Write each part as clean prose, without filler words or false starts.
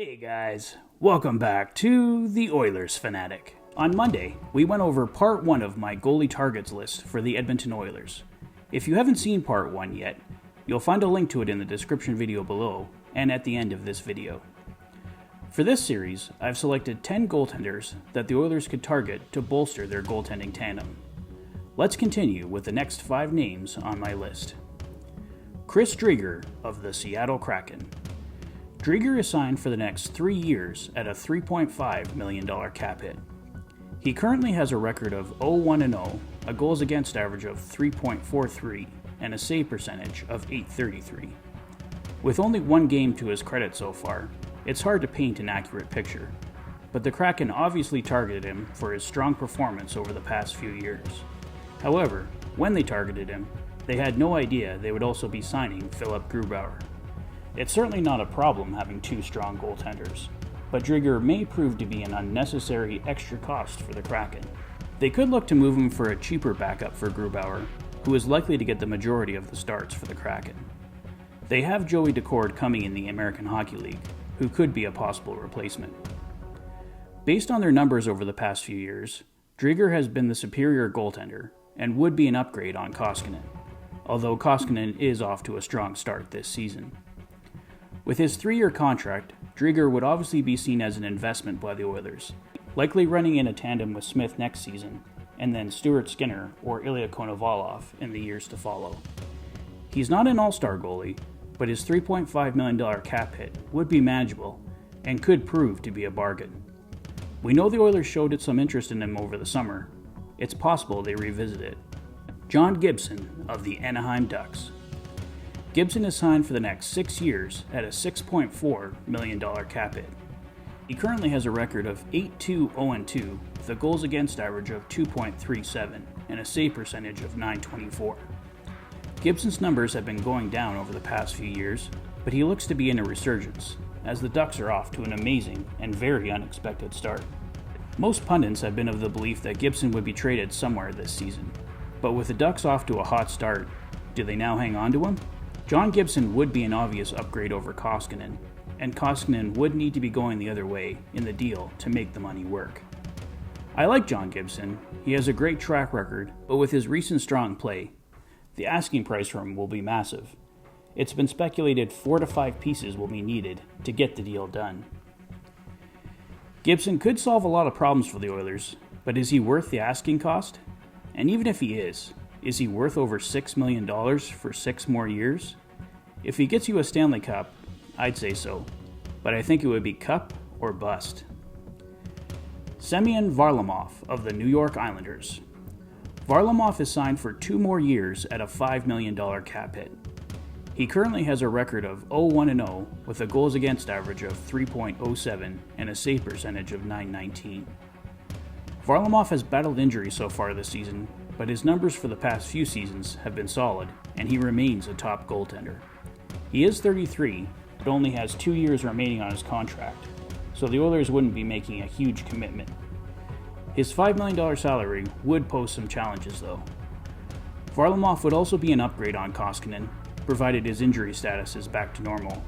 Hey guys, welcome back to the Oilers Fanatic. On Monday, we went over part 1 of my goalie targets list for the Edmonton Oilers. If you haven't seen part 1 yet, you'll find a link to it in the description video below and at the end of this video. For this series, I've selected 10 goaltenders that the Oilers could target to bolster their goaltending tandem. Let's continue with the next 5 names on my list. Chris Driedger of the Seattle Kraken. Driedger is signed for the next 3 years at a $3.5 million cap hit. He currently has a record of 0-1-0, a goals against average of 3.43, and a save percentage of .833. With only 1 game to his credit so far, it's hard to paint an accurate picture, but the Kraken obviously targeted him for his strong performance over the past few years. However, when they targeted him, they had no idea they would also be signing Philip Grubauer. It's certainly not a problem having 2 strong goaltenders, but Driedger may prove to be an unnecessary extra cost for the Kraken. They could look to move him for a cheaper backup for Grubauer, who is likely to get the majority of the starts for the Kraken. They have Joey Daccord coming in the American Hockey League, who could be a possible replacement. Based on their numbers over the past few years, Driedger has been the superior goaltender and would be an upgrade on Koskinen, although Koskinen is off to a strong start this season. With his 3-year contract, Driedger would obviously be seen as an investment by the Oilers, likely running in a tandem with Smith next season, and then Stuart Skinner or Ilya Konovalov in the years to follow. He's not an all-star goalie, but his $3.5 million cap hit would be manageable and could prove to be a bargain. We know the Oilers showed some interest in him over the summer. It's possible they revisit it. John Gibson of the Anaheim Ducks. Gibson is signed for the next 6 years at a $6.4 million cap hit. He currently has a record of 8-2-0-2 with a goals against average of 2.37 and a save percentage of .924. Gibson's numbers have been going down over the past few years, but he looks to be in a resurgence, as the Ducks are off to an amazing and very unexpected start. Most pundits have been of the belief that Gibson would be traded somewhere this season, but with the Ducks off to a hot start, do they now hang on to him? John Gibson would be an obvious upgrade over Koskinen, and Koskinen would need to be going the other way in the deal to make the money work. I like John Gibson, he has a great track record, but with his recent strong play, the asking price for him will be massive. It's been speculated 4 to 5 pieces will be needed to get the deal done. Gibson could solve a lot of problems for the Oilers, but is he worth the asking cost? And even if he is he worth over $6 million for 6 more years? If he gets you a Stanley Cup, I'd say so, but I think it would be cup or bust. Semyon Varlamov of the New York Islanders. Varlamov is signed for 2 more years at a $5 million cap hit. He currently has a record of 0-1-0 with a goals against average of 3.07 and a save percentage of .919. Varlamov has battled injuries so far this season, but his numbers for the past few seasons have been solid, and he remains a top goaltender. He is 33, but only has 2 years remaining on his contract, so the Oilers wouldn't be making a huge commitment. His $5 million salary would pose some challenges though. Varlamov would also be an upgrade on Koskinen, provided his injury status is back to normal.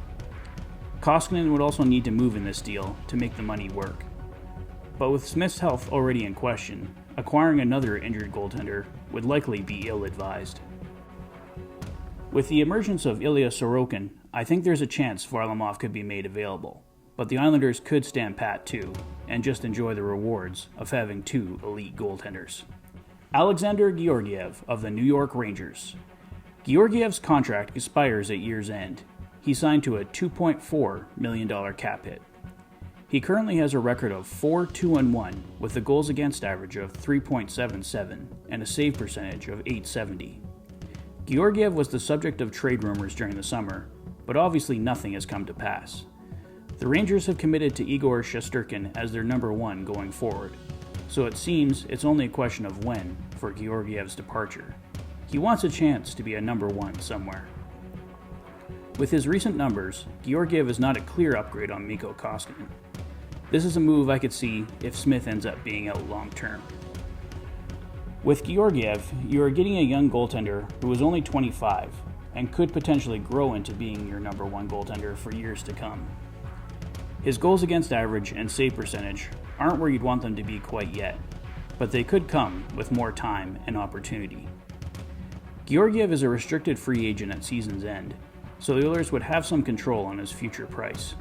Koskinen would also need to move in this deal to make the money work. But with Smith's health already in question, acquiring another injured goaltender would likely be ill-advised. With the emergence of Ilya Sorokin, I think there's a chance Varlamov could be made available, but the Islanders could stand pat too, and just enjoy the rewards of having 2 elite goaltenders. Alexandar Georgiev of the New York Rangers. Georgiev's contract expires at year's end. He signed to a $2.4 million cap hit. He currently has a record of 4-2-1 with a goals against average of 3.77 and a save percentage of .870. Georgiev was the subject of trade rumors during the summer, but obviously nothing has come to pass. The Rangers have committed to Igor Shesterkin as their number 1 going forward, so it seems it's only a question of when for Georgiev's departure. He wants a chance to be a number 1 somewhere. With his recent numbers, Georgiev is not a clear upgrade on Mikko Koskinen. This is a move I could see if Smith ends up being out long term. With Georgiev, you are getting a young goaltender who is only 25 and could potentially grow into being your number 1 goaltender for years to come. His goals against average and save percentage aren't where you'd want them to be quite yet, but they could come with more time and opportunity. Georgiev is a restricted free agent at season's end, so the Oilers would have some control on his future price.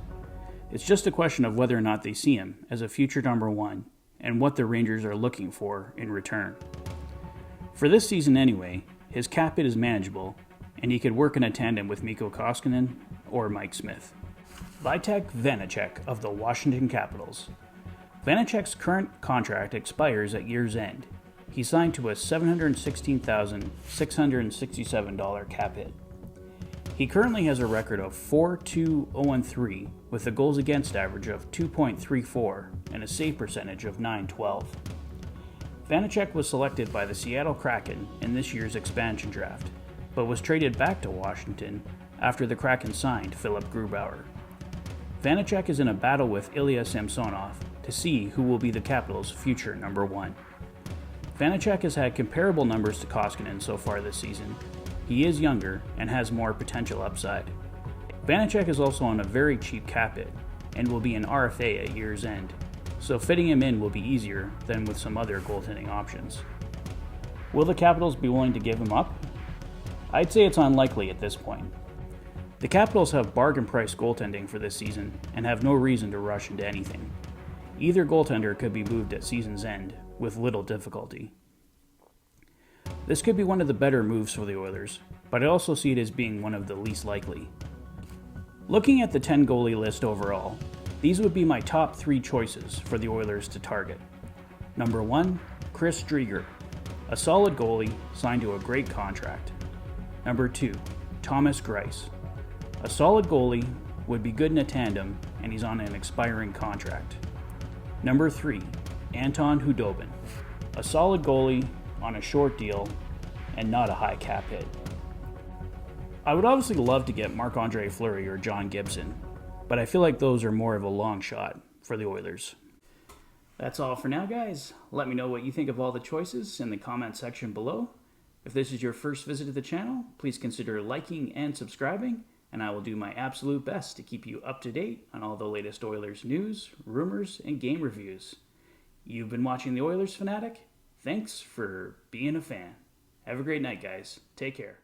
It's just a question of whether or not they see him as a future number one and what the Rangers are looking for in return. For this season anyway, his cap hit is manageable, and he could work in a tandem with Mikko Koskinen or Mike Smith. Vitek Vanecek of the Washington Capitals. Vanecek's current contract expires at year's end. He signed to a $716,667 cap hit. He currently has a record of 4-2-0-3 with a goals against average of 2.34 and a save percentage of .912. Vanecek was selected by the Seattle Kraken in this year's expansion draft, but was traded back to Washington after the Kraken signed Philip Grubauer. Vanecek is in a battle with Ilya Samsonov to see who will be the Capitals' future number one. Vanecek has had comparable numbers to Koskinen so far this season. He is younger and has more potential upside. Vanecek is also on a very cheap cap hit and will be an RFA at year's end, so fitting him in will be easier than with some other goaltending options. Will the Capitals be willing to give him up? I'd say it's unlikely at this point. The Capitals have bargain price goaltending for this season and have no reason to rush into anything. Either goaltender could be moved at season's end with little difficulty. This could be one of the better moves for the Oilers, but I also see it as being one of the least likely. Looking at the 10 goalie list overall, these would be my top 3 choices for the Oilers to target. Number 1, Chris Driedger, a solid goalie signed to a great contract. Number 2, Thomas Greiss. A solid goalie would be good in a tandem, and he's on an expiring contract. Number 3, Anton KHUDOBIN. A solid goalie on a short deal and not a high cap hit. I would obviously love to get Marc-Andre Fleury or John Gibson, but I feel like those are more of a long shot for the Oilers. That's all for now, guys. Let me know what you think of all the choices in the comment section below. If this is your first visit to the channel, please consider liking and subscribing, and I will do my absolute best to keep you up to date on all the latest Oilers news, rumors, and game reviews. You've been watching the Oilers Fanatic. Thanks for being a fan. Have a great night, guys. Take care.